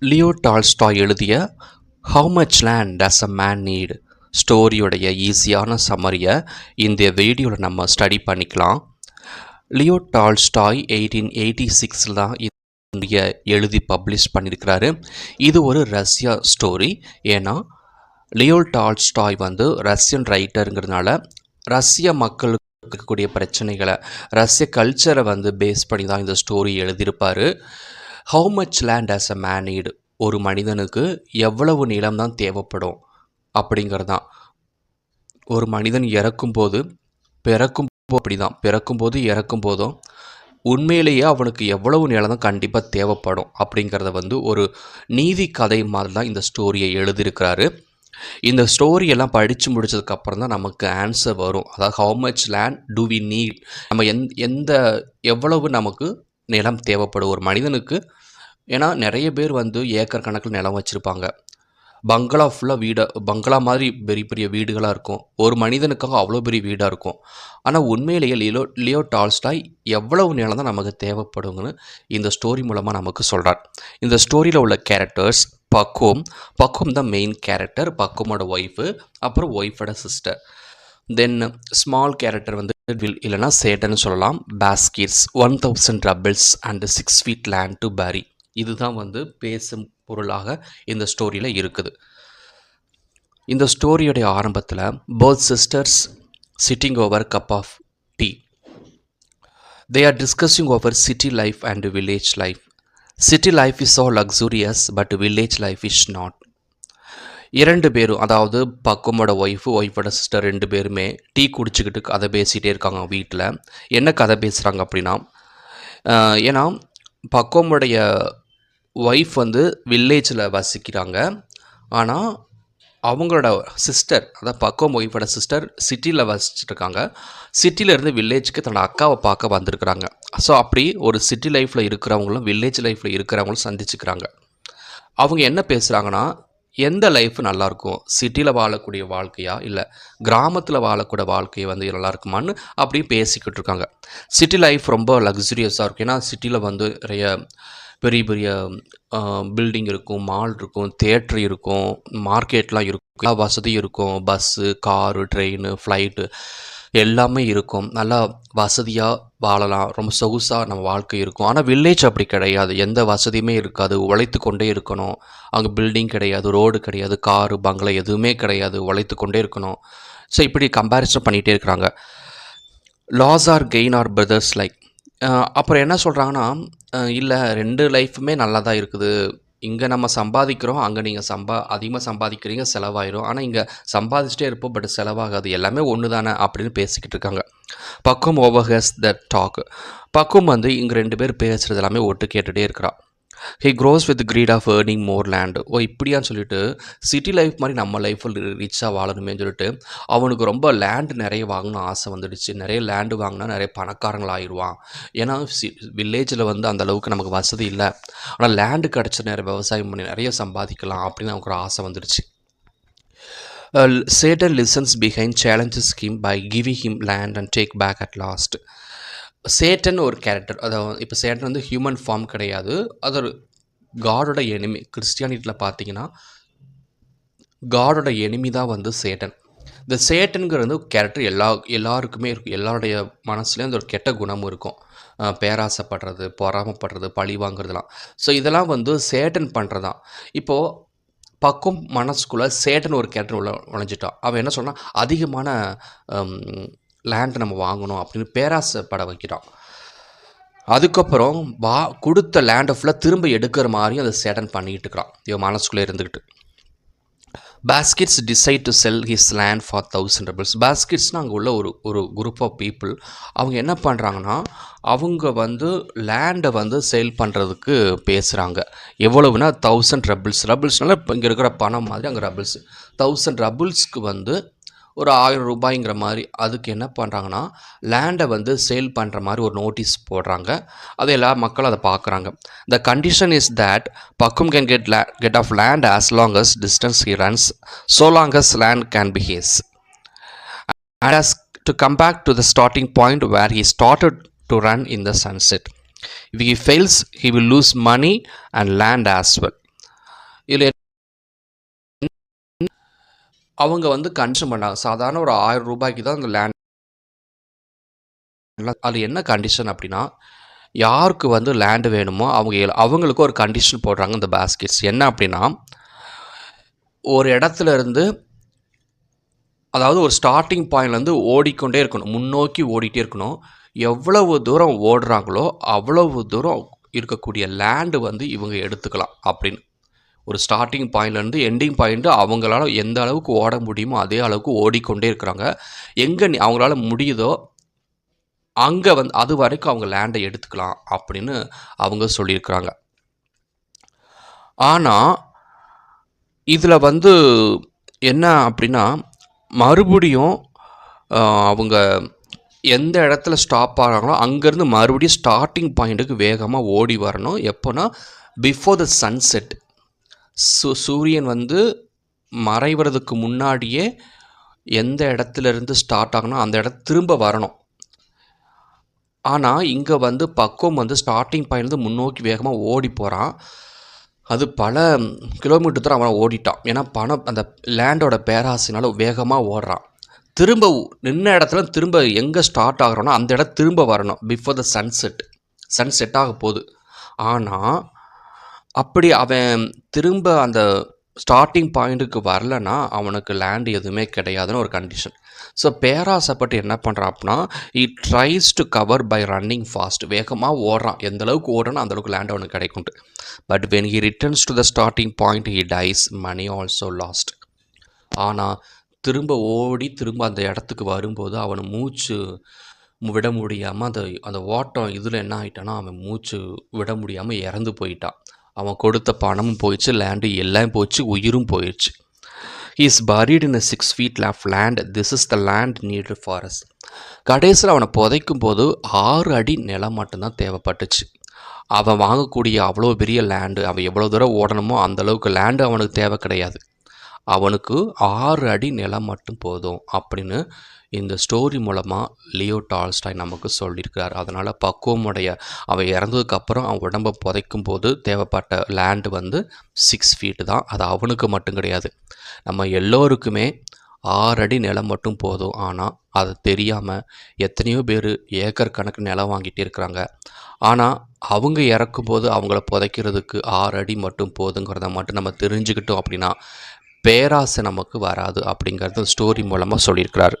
Leo Tolstoy எழுதிய how much land does a man need ஸ்டோரியோடைய ஈஸியான சம்மரியை இந்த வீடியோவில் நம்ம ஸ்டடி பண்ணிக்கலாம். லியோ டால்ஸ்டாய் 1886 தான் இந்திய எழுதி பப்ளிஷ் பண்ணியிருக்கிறாரு. இது ஒரு ரஷ்யா ஸ்டோரி. ஏன்னா லியோ டால்ஸ்டாய் ரஷ்யன் ரைட்டருங்கிறதுனால ரஷ்ய மக்களுக்கு இருக்கக்கூடிய பிரச்சனைகளை, ரஷ்ய கல்ச்சரை பேஸ் பண்ணி தான் இந்த ஸ்டோரி எழுதியிருப்பார். How much land as a man NEET, ஒரு மனிதனுக்கு எவ்வளவு நிலம் தான் தேவைப்படும் அப்படிங்கிறது தான். ஒரு மனிதன் இறக்கும்போது அப்படி தான், பிறக்கும்போது இறக்கும் போதும் உண்மையிலேயே அவனுக்கு எவ்வளவு நிலம் தான் கண்டிப்பாக தேவைப்படும் அப்படிங்கிறத ஒரு நீதி கதை மாதிரி தான் இந்த ஸ்டோரியை எழுதியிருக்கிறாரு. இந்த ஸ்டோரியெல்லாம் படித்து முடித்ததுக்கப்புறம் தான் நமக்கு ஆன்சர் வரும். அதாவது how much land do we need, நம்ம எவ்வளவு நமக்கு நிலம் தேவைப்படும் ஒரு மனிதனுக்கு. ஏன்னா நிறைய பேர் ஏக்கர் கணக்கில் நிலம் வச்சுருப்பாங்க. பங்களா ஃபுல்லாக பங்களா மாதிரி பெரிய பெரிய வீடுகளாக இருக்கும். ஒரு மனிதனுக்காக அவ்வளோ பெரிய வீடாக இருக்கும். ஆனால் உண்மையிலேயே லியோ டால்ஸ்டாய் எவ்வளவு நிலம் தான் நமக்கு தேவைப்படுங்கன்னு இந்த ஸ்டோரி மூலமாக நமக்கு சொல்கிறார். இந்த ஸ்டோரியில் உள்ள கேரக்டர்ஸ் பக்குவம் தான் மெயின் கேரக்டர், பக்குவமோட ஒய்ஃபு, அப்புறம் ஒய்ஃபோட sister. Then small character will இல்லைனா சேட்டன் சொல்லலாம். Bashkirs, 1000 rubles and 6 feet land to bury. இதுதான் பேசும் பொருளாக இந்த ஸ்டோரியில் இருக்குது. இந்த ஸ்டோரியோடைய ஆரம்பத்தில் both sisters sitting over cup of tea. They are discussing over city life and village life. City life is so luxurious but village life is not. இரண்டு பேரும், அதாவது பக்குவமோட ஒய்ஃபோட சிஸ்டர் ரெண்டு பேருமே டீ குடிச்சிக்கிட்டு கதை பேசிகிட்டே இருக்காங்க வீட்டில். என்ன கதை பேசுகிறாங்க அப்படின்னா, ஏன்னா பக்குவமுடைய ஒய்ஃப் வில்லேஜில் வசிக்கிறாங்க. ஆனால் அவங்களோட சிஸ்டர், அதாவது பக்குவம் ஒய்ஃபோட சிஸ்டர் சிட்டியில் வசிச்சுட்ருக்காங்க. சிட்டியிலேருந்து வில்லேஜுக்கு தன்னோட அக்காவை பார்க்க வந்திருக்கிறாங்க. ஸோ அப்படி ஒரு சிட்டி லைஃப்பில் இருக்கிறவங்களும் வில்லேஜ் லைஃப்பில் இருக்கிறவங்களும் சந்திச்சுக்கிறாங்க. அவங்க என்ன பேசுகிறாங்கன்னா, எந்த லைஃப் நல்லாயிருக்கும், சிட்டியில் வாழக்கூடிய வாழ்க்கையா இல்லை கிராமத்தில் வாழக்கூடிய வாழ்க்கையை நல்லா இருக்குமான்னு அப்படியே பேசிக்கிட்டு இருக்காங்க. சிட்டி லைஃப் ரொம்ப லக்ஸுரியஸாக இருக்கும். ஏன்னா சிட்டியில் நிறைய பெரிய பெரிய பில்டிங் இருக்கும், மால் இருக்கும், தியேட்ரு இருக்கும், மார்க்கெட்லாம் இருக்கும், எல்லா வசதியும் இருக்கும். பஸ்ஸு, காரு, ட்ரெயின், ஃப்ளைட்டு எல்லாமே இருக்கும். நல்லா வசதியாக வாழலாம், ரொம்ப சொகுசாக நம்ம வாழ்க்கை இருக்கும். ஆனால் வில்லேஜ் அப்படி கிடையாது. எந்த வசதியுமே இருக்காது, உழைத்து கொண்டே இருக்கணும். அங்கே பில்டிங் கிடையாது, ரோடு கிடையாது, காரு, பங்களா எதுவுமே கிடையாது, உழைத்து கொண்டே இருக்கணும். ஸோ இப்படி கம்பேரிசன் பண்ணிகிட்டே இருக்கிறாங்க. Loss or gain or brothers like. அப்புறம் என்ன சொல்கிறாங்கன்னா, இல்லை ரெண்டு லைஃப்புமே நல்லா தான் இருக்குது. இங்கே நம்ம சம்பாதிக்கிறோம், அங்கே நீங்கள் அதிகமாக சம்பாதிக்கிறீங்க, செலவாயிரும். ஆனால் இங்கே சம்பாதிச்சிட்டே இருப்போம், பட் செலவாகாது, எல்லாமே ஒன்று தானே அப்படின்னு பேசிக்கிட்டு இருக்காங்க. பக்குவம் ஓவர்ஹஸ் த டாக். பக்குவம் இங்கே ரெண்டு பேர் பேசுகிறது எல்லாமே ஒட்டு கேட்டுகிட்டே இருக்கிறான். He grows with greed of earning more land. இப்படியான்னு சொல்லிட்டு சிட்டி லைஃப் மாதிரி நம்ம லைஃப்பில் ரிச்சாக வாழணுமேன்னு சொல்லிட்டு அவனுக்கு ரொம்ப லேண்டு நிறைய வாங்கணும் ஆசை வந்துடுச்சு. நிறைய லேண்டு வாங்கினா நிறைய பணக்காரங்கள் ஆயிடுவான். ஏன்னா வில்லேஜில் அந்த அளவுக்கு நமக்கு வசதி இல்லை. ஆனால் லேண்டு கிடச்ச நிறைய விவசாயம் பண்ணி நிறைய சம்பாதிக்கலாம் அப்படின்னு அவனுக்கு ஒரு ஆசை வந்துடுச்சு. Satan listens behind, challenges him by giving him land and take back at last. சேட்டன் ஒரு கேரக்டர். அதாவது இப்போ சேட்டன் ஹியூமன் ஃபார்ம் கிடையாது, அது ஒரு காடோட எனிமி. கிறிஸ்டியானிட்டியில் பார்த்தீங்கன்னா காடோட எனிமி தான் சேட்டன். இந்த சேட்டனுங்கிற கேரக்டர் எல்லாருக்குமே இருக்கும். எல்லாருடைய மனசுலேயும் அந்த ஒரு கெட்ட குணமும் இருக்கும். பேராசைப்படுறது, பொறாமப்படுறது, பழி வாங்குறதுலாம். ஸோ இதெல்லாம் சேட்டன் பண்ணுறதான். இப்போது பக்குவம் மனசுக்குள்ளே சேட்டன் ஒரு கேரக்டர் நுழைஞ்சிட்டான். அவன் என்ன சொன்னால், அதிகமான லேண்ட் நம்ம வாங்கணும் அப்படின்னு பேராசைப்பட வைக்கிறான். அதுக்கப்புறம் கொடுத்த லேண்டை ஃபுல்லாக திரும்ப எடுக்கிற மாதிரியும் அதை சேட்டன் பண்ணிக்கிட்டு இருக்கிறான் இவன் மனசுக்குள்ளே இருந்துக்கிட்டு. Baskets decide to sell his land for 1000 ரபிள்ஸ். பாஸ்கெட்ஸ்னால் அங்கே உள்ள ஒரு குரூப் ஆஃப் பீப்புள். அவங்க என்ன பண்ணுறாங்கன்னா, அவங்க லேண்டை சேல் பண்ணுறதுக்கு பேசுகிறாங்க. எவ்வளவுனா 1000 ரபிள்ஸ். ரபிள்ஸ்னால இப்போ இங்கே இருக்கிற பணம் மாதிரி அங்கே ரபிள்ஸ். 1000 ரபிள்ஸ்க்கு ஒரு 1000 ரூபாய்ங்கிற மாதிரி. அதுக்கு என்ன பண்ணுறாங்கன்னா, லேண்டை சேல் பண்ணுற மாதிரி ஒரு நோட்டீஸ் போடுறாங்க. அது எல்லா மக்களும் அதை பார்க்குறாங்க. The condition is that Pahom can get of land as long as distance he runs, so long as land can be his, and has to come back to the starting point where he started to run in the sunset. If he fails, he will lose money and land as well. இதில் அவங்க வந்து கன்சம் பண்ணாங்க. சாதாரண ஒரு ₹1000 தான் அந்த land. அது என்ன கண்டிஷன் அப்படின்னா, யாருக்கு வந்து லேண்ட் வேணுமோ அவங்களுக்கு ஒரு கண்டிஷன் போடுறாங்க இந்த பாஸ்கெட்ஸ். என்ன அப்படின்னா, ஒரு இடத்துல இருந்து, அதாவது ஒரு ஸ்டார்ட்டிங் பாயிண்ட்லேருந்து ஓடிக்கொண்டே இருக்கணும். முன்னோக்கி ஓடிட்டே இருக்கணும். எவ்வளவு தூரம் ஓடுறாங்களோ அவ்வளவு தூரம் இருக்கக்கூடிய லேண்டு வந்து இவங்க எடுத்துக்கலாம் அப்படின்னு. ஒரு ஸ்டார்ட்டிங் பாயிண்ட்லேருந்து எண்டிங் பாயிண்ட் அவங்களால எந்த அளவுக்கு ஓட முடியுமோ அதே அளவுக்கு ஓடிக்கொண்டே இருக்கிறாங்க. எங்கே அவங்களால முடியுதோ அங்கே வந்து அது வரைக்கும் அவங்க லேண்டை எடுத்துக்கலாம் அப்படின்னு அவங்க சொல்லியிருக்கிறாங்க. ஆனால் இதில் வந்து என்ன அப்படின்னா, மறுபடியும் அவங்க எந்த இடத்துல ஸ்டாப் ஆகிறாங்களோ அங்கேருந்து மறுபடியும் ஸ்டார்டிங் பாயிண்ட்டுக்கு வேகமாக ஓடி வரணும். எப்போனா பிஃபோர் த சன்செட், சூரியன் வந்து மறைவதுக்கு முன்னாடியே எந்த இடத்துல இருந்து ஸ்டார்ட் ஆகணும் அந்த இடத்து திரும்ப வரணும். ஆனால் இங்கே வந்து பக்குவம் வந்து ஸ்டார்டிங் பாயிண்ட்லேருந்து முன்னோக்கி வேகமாக ஓடி போகிறான். அது பல கிலோமீட்டர் தூரம் அவன் ஓடிட்டான். ஏன்னா அந்த லேண்டோட பேராசினால் வேகமாக ஓடுறான். திரும்ப நின்ன இடத்துல திரும்ப எங்கே ஸ்டார்ட் ஆகிறோன்னா அந்த இடம் திரும்ப வரணும் பிஃபோர் த சன் செட் ஆக போகுது. ஆனால் அப்படி அவன் திரும்ப அந்த ஸ்டார்டிங் பாயிண்ட்டுக்கு வரலன்னா அவனுக்கு லேண்ட் எதுவுமே கிடையாதுன்னு ஒரு கண்டிஷன். ஸோ பேராசைப்பட்டு என்ன பண்ணுறான் அப்படின்னா, he tries to cover by running fast. வேகமாக ஓடுறான். எந்த அளவுக்கு ஓடுறானோ அந்தளவுக்கு லேண்ட் அவனுக்கு கிடைக்கும்ட்டு. But when he returns to the starting point he dies, money also lost. ஆனால் திரும்ப ஓடி திரும்ப அந்த இடத்துக்கு வரும்போது அவனை மூச்சு விட முடியாமல் அந்த ஓட்டம் இதில் என்ன ஆகிட்டான்னா அவன் மூச்சு விட முடியாமல் இறந்து போயிட்டான். அவன் கொடுத்த பணமும் போயிடுச்சு, லேண்டு எல்லாம் போயிடுச்சு, உயிரும் போயிடுச்சு. He is buried in a 6 feet of land. This is the land needed for us. கடைசியில் அவனை புதைக்கும் போது 6 அடி நிலம் மட்டும்தான் தேவைப்பட்டுச்சு. அவன் வாங்கக்கூடிய அவ்வளோ பெரிய லேண்டு, அவன் எவ்வளோ தூரம் ஓடணுமோ அந்தளவுக்கு லேண்டு அவனுக்கு தேவை கிடையாது. அவனுக்கு 6 அடி நிலம் மட்டும் போதும் அப்படின்னு இந்த ஸ்டோரி மூலமாக லியோ டால்ஸ்டாய் நமக்கு சொல்லியிருக்கார். அதனால் பக்குவமுடைய அவன் இறந்ததுக்கப்புறம் அவன் உடம்பை புதைக்கும் போது தேவைப்பட்ட லேண்டு வந்து 6 ஃபீட்டு தான். அது அவனுக்கு மட்டும் கிடையாது, நம்ம எல்லோருக்குமே 6 அடி நிலம் மட்டும் போதும். ஆனால் அது தெரியாமல் எத்தனையோ பேர் ஏக்கர் கணக்கு நிலம் வாங்கிட்டே இருக்கிறாங்க. ஆனால் அவங்க இறக்கும்போது அவங்கள புதைக்கிறதுக்கு 6 அடி மட்டும் போதுங்கிறத மட்டும் நம்ம தெரிஞ்சுக்கிட்டோம் அப்படின்னா பேராசை நமக்கு வராது அப்படிங்கிறது ஸ்டோரி மூலமாக சொல்லியிருக்கிறாரு.